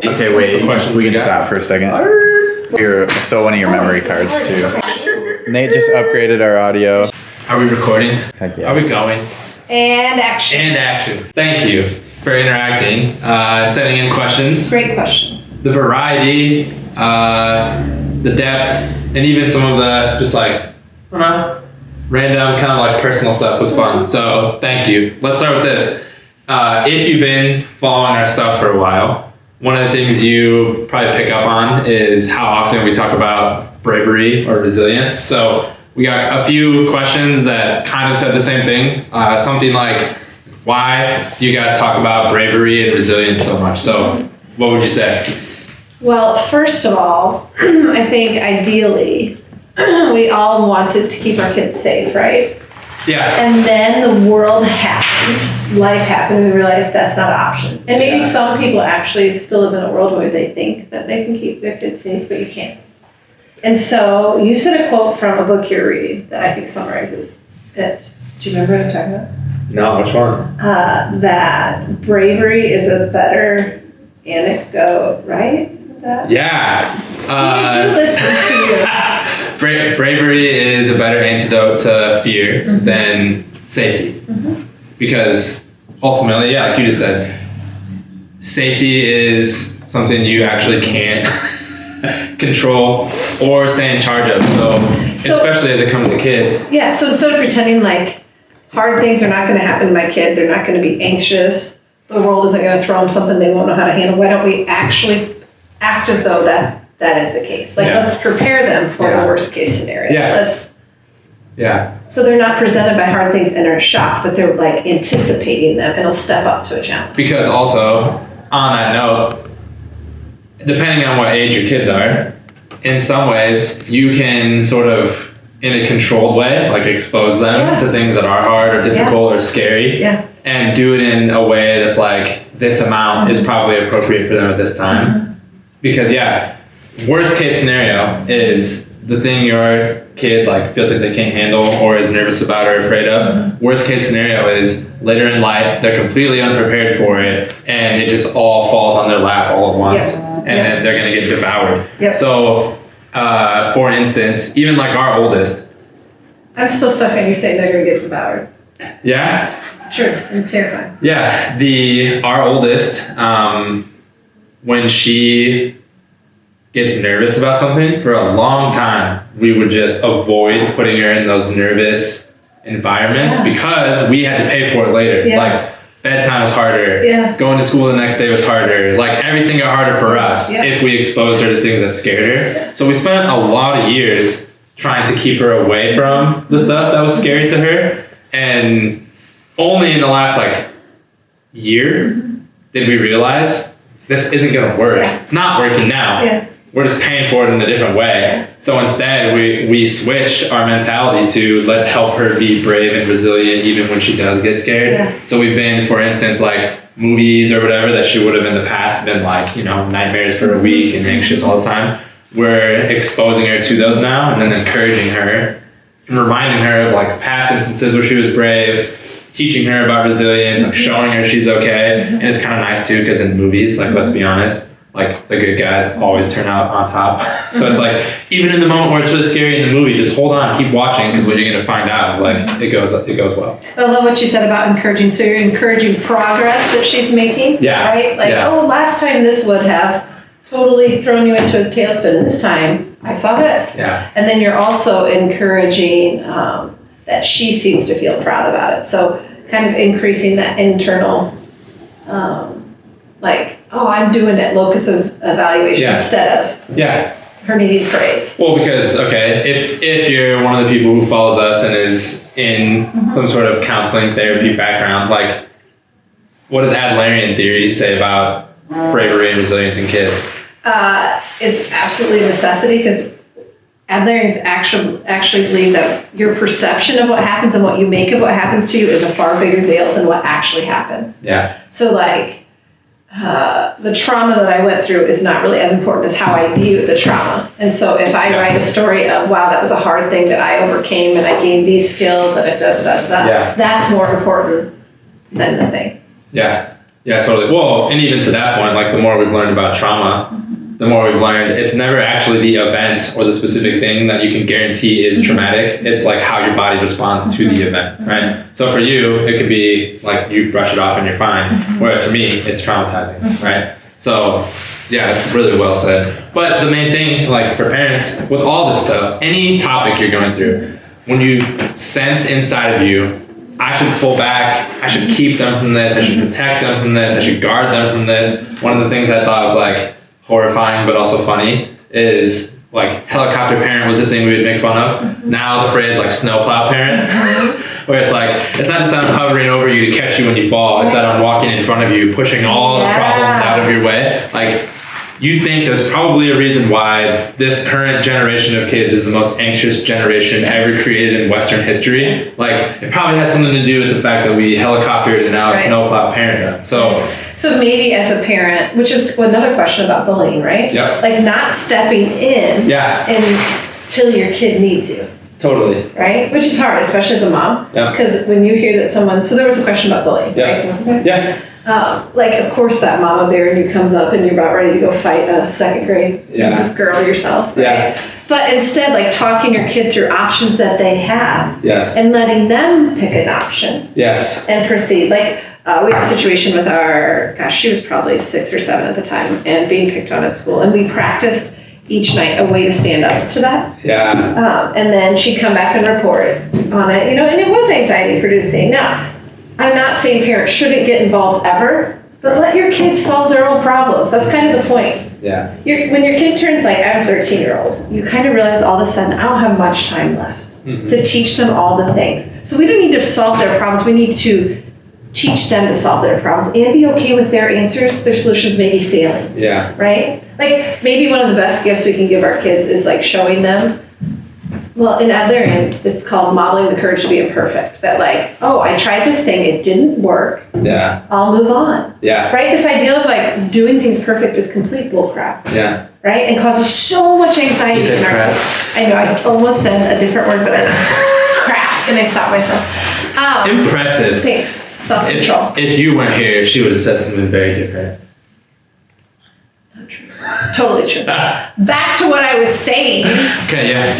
Okay, wait. We can stop for a second. I stole one of your memory cards too. Nate just upgraded our audio. Are we recording? Heck yeah. Are we going? And action. And action. Thank you for interacting and sending in questions. Great question. The variety, the depth, and even some of the just like, I don't know, random kind of like personal stuff was fun. So thank you. Let's start with this. If you've been following our stuff for a while, one of the things you probably pick up on is how often we talk about bravery or resilience. So we got a few questions that kind of said the same thing. Something like, why do you guys talk about bravery and resilience so much? So what would you say? Well, first of all, I think ideally we all wanted to keep our kids safe, right? Yeah. And then the world happened, life happened, and we realized that's not an option. And maybe some people actually still live in a world where they think that they can keep their kids safe, but you can't. And so you said a quote from a book you're reading that I think summarizes it. Do you remember what I'm talking about? No, which one? That bravery is a better anecdote, right? Yeah. See, you do listen to you. Bravery is a better antidote to fear than safety. Because ultimately, yeah, like you just said, safety is something you actually can't control or stay in charge of. So especially as it comes to kids. Yeah, so instead of pretending like hard things are not going to happen to my kid, they're not going to be anxious, the world isn't going to throw them something they won't know how to handle, why don't we actually act as though that is the case? Like, let's prepare them for the worst case scenario. So they're not presented by hard things and are shocked, but they're like anticipating them and will step up to a challenge. Because also, on that note, depending on what age your kids are, in some ways you can sort of, in a controlled way, like expose them to things that are hard or difficult or scary, and do it in a way that's like, this amount is probably appropriate for them at this time. Because worst case scenario is the thing your kid like feels like they can't handle or is nervous about or afraid of. Worst case scenario is later in life they're completely unprepared for it and it just all falls on their lap all at once and then they're gonna get devoured. So for instance, even like our oldest, I'm still stuck on you saying they're gonna get devoured. Yeah. Sure, I'm terrified. Yeah, our oldest, when she gets nervous about something, for a long time, we would just avoid putting her in those nervous environments because we had to pay for it later. Like, bedtime was harder. Going to school the next day was harder. Like, everything got harder for us if we exposed her to things that scared her. So we spent a lot of years trying to keep her away from the stuff that was scary to her. And only in the last, year did we realize this isn't going to work. It's not working now. We're just paying for it in a different way. So instead, we switched our mentality to let's help her be brave and resilient even when she does get scared. So we've been, for instance, like movies or whatever that she would have in the past been like, nightmares for a week and anxious all the time. We're exposing her to those now and then encouraging her and reminding her of like past instances where she was brave, teaching her about resilience, showing her she's okay. And it's kind of nice too, because in movies, like, let's be honest, like the good guys always turn out on top. So it's like, even in the moment where it's really scary in the movie, just hold on, keep watching, because what you're going to find out is like, it goes well. I love what you said about encouraging. So you're encouraging progress that she's making, right? Like, last time this would have totally thrown you into a tailspin, and this time I saw this. And then you're also encouraging that she seems to feel proud about it. So kind of increasing that internal, I'm doing it, locus of evaluation instead of her needing praise. Well, because, if you're one of the people who follows us and is in some sort of counseling therapy background, like, what does Adlerian theory say about bravery and resilience in kids? It's absolutely a necessity, because Adlerians actually believe that your perception of what happens and what you make of what happens to you is a far bigger deal than what actually happens. So the trauma that I went through is not really as important as how I view the trauma. And so if I write a story of, wow, that was a hard thing that I overcame and I gained these skills and that's more important than the thing. Yeah, totally. Well, and even to that point, like the more we've learned about trauma, the more we've learned it's never actually the event or the specific thing that you can guarantee is traumatic. It's like how your body responds to the event, right? So for you, it could be like you brush it off and you're fine. Whereas for me, it's traumatizing, right? So yeah, it's really well said. But the main thing, like for parents, with all this stuff, any topic you're going through, when you sense inside of you, I should pull back, I should keep them from this, I should protect them from this, I should guard them from this. One of the things I thought was like horrifying but also funny is like helicopter parent was the thing we would make fun of. Now the phrase like snowplow parent, where it's like, it's not just that I'm hovering over you to catch you when you fall, it's that I'm walking in front of you, pushing all the problems out of your way. Like, you think there's probably a reason why this current generation of kids is the most anxious generation ever created in Western history. Like, it probably has something to do with the fact that we helicoptered and now snowplow parent them. So maybe as a parent, which is another question about bullying, right? Yep. Like not stepping in until your kid needs you. Totally. Right? Which is hard, especially as a mom. Because when you hear that someone, so there was a question about bullying, right? Wasn't there? Yeah. Like, of course, that mama bear in you comes up and you're about ready to go fight a second grade girl yourself. Right? Yeah. But instead, like talking your kid through options that they have. Yes. And letting them pick an option. Yes. And proceed. Like, we had a situation with she was probably 6 or 7 at the time and being picked on at school. And we practiced each night a way to stand up to that. Yeah. And then she'd come back and report on it, and it was anxiety producing. Now, I'm not saying parents shouldn't get involved ever, but let your kids solve their own problems. That's kind of the point. Yeah. When your kid turns like, I have a 13-year-old, you kind of realize all of a sudden, I don't have much time left to teach them all the things. So we don't need to solve their problems. We need to teach them to solve their problems and be okay with their answers, their solutions maybe failing. Yeah. Right? Like maybe one of the best gifts we can give our kids is like showing them, well, in Adlerian, it's called modeling the courage to be imperfect. That like, oh, I tried this thing, it didn't work. Yeah. I'll move on. Yeah. Right? This idea of like doing things perfect is complete bullcrap. Yeah. Right? And causes so much anxiety You said in our crap. kids. I know, I almost said a different word, but crap, and I stopped myself. Impressive. Thanks. Self-control. If you weren't here, she would have said something very different. Not true. Totally true. Back to what I was saying. Okay, yeah.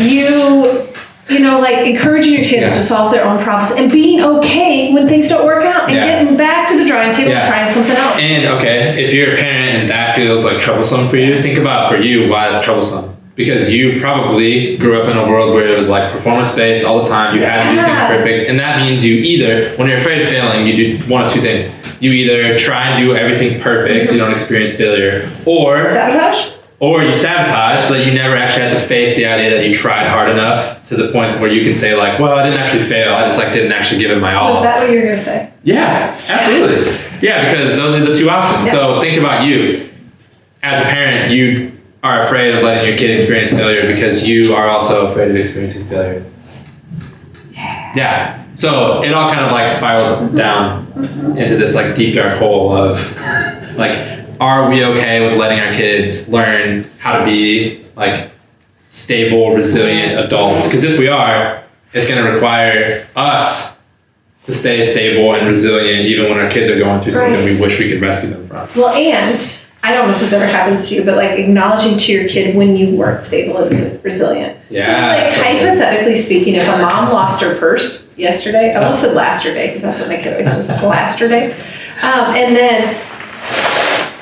Like encouraging your kids to solve their own problems and being okay when things don't work out and getting back to the drawing table and trying something else. And okay, if you're a parent and that feels like troublesome for you, think about for you why it's troublesome. Because you probably grew up in a world where it was like performance-based all the time. You had to do things perfect. And that means you either, when you're afraid of failing, you do one of two things. You either try and do everything perfect so you don't experience failure, or sabotage? Or you sabotage so that you never actually have to face the idea that you tried hard enough to the point where you can say like, well, I didn't actually fail. I just like didn't actually give it my all. Was that what you were going to say? Yeah, absolutely. Yes. Yeah, because those are the two options. Yeah. So think about you. As a parent, you are afraid of letting your kid experience failure because you are also afraid of experiencing failure. Yeah. So it all kind of like spirals down into this like deep dark hole of like, are we okay with letting our kids learn how to be like stable, resilient adults? Because if we are, it's going to require us to stay stable and resilient even when our kids are going through something we wish we could rescue them from. Well, and I don't know if this ever happens to you, but like acknowledging to your kid when you weren't stable and resilient. Yeah, so like hypothetically speaking, if a mom lost her purse yesterday, I almost said lasterday because that's what my kid always says, lasterday. And then,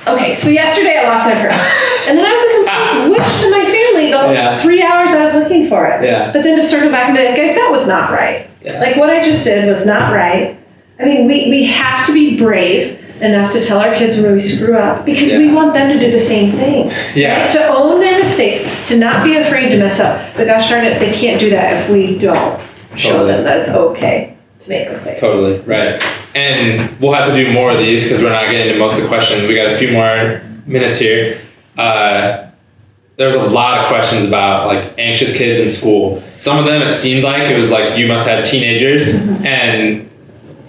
okay, so yesterday I lost my purse. And then I was a complete witch to my family the 3 hours I was looking for it. Yeah. But then to circle back and be like, guys, that was not right. Yeah. Like what I just did was not right. I mean, we have to be brave enough to tell our kids when we screw up because we want them to do the same thing. Yeah. Right? To own their mistakes, to not be afraid to mess up. But gosh darn it, they can't do that if we don't show them that it's okay to make mistakes. Totally, right. And we'll have to do more of these because we're not getting to most of the questions. We got a few more minutes here. There's a lot of questions about like anxious kids in school. Some of them, it seemed like it was like you must have teenagers and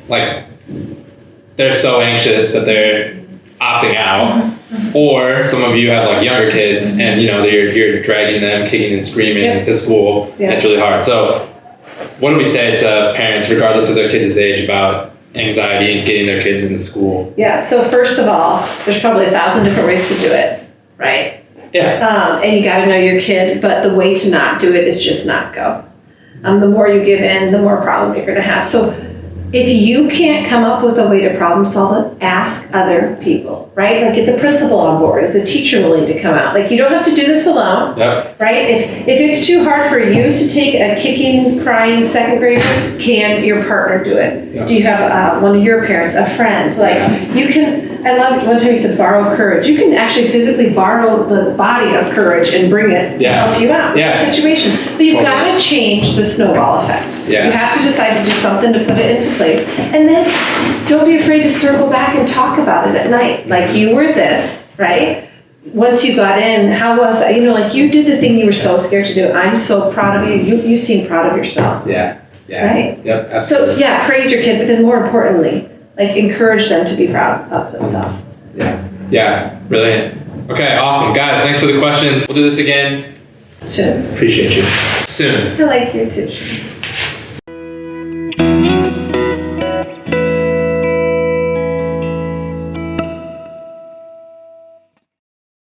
like they're so anxious that they're opting out. Or some of you have like younger kids and you're dragging them, kicking and screaming to school. And it's really hard. So what do we say to parents, regardless of their kids' age, about anxiety in getting their kids into school? Yeah, so first of all, there's probably 1,000 different ways to do it, right? Yeah. And you got to know your kid, but the way to not do it is just not go. The more you give in, the more problem you're going to have. So if you can't come up with a way to problem solve it, ask other people, right? Like get the principal on board. Is a teacher willing to come out? Like you don't have to do this alone, Yep. right? If it's too hard for you to take a kicking, crying second grader, can your partner do it? Yep. Do you have one of your parents, a friend? Like you can. I love one time you said borrow courage. You can actually physically borrow the body of courage and bring it to help you out in that situation. But you've got to change the snowball effect. Yeah. You have to decide to do something to put it into place. And then don't be afraid to circle back and talk about it at night. Like you were this, right? Once you got in, how was that? Like you did the thing you were so scared to do. I'm so proud of you. You seem proud of yourself. Yeah. Yeah. Right? Yep. Absolutely. So yeah, praise your kid, but then more importantly, like encourage them to be proud of themselves. Yeah. Yeah. Brilliant. Okay. Awesome. Guys, thanks for the questions. We'll do this again Soon. Appreciate you. Soon. I like you too.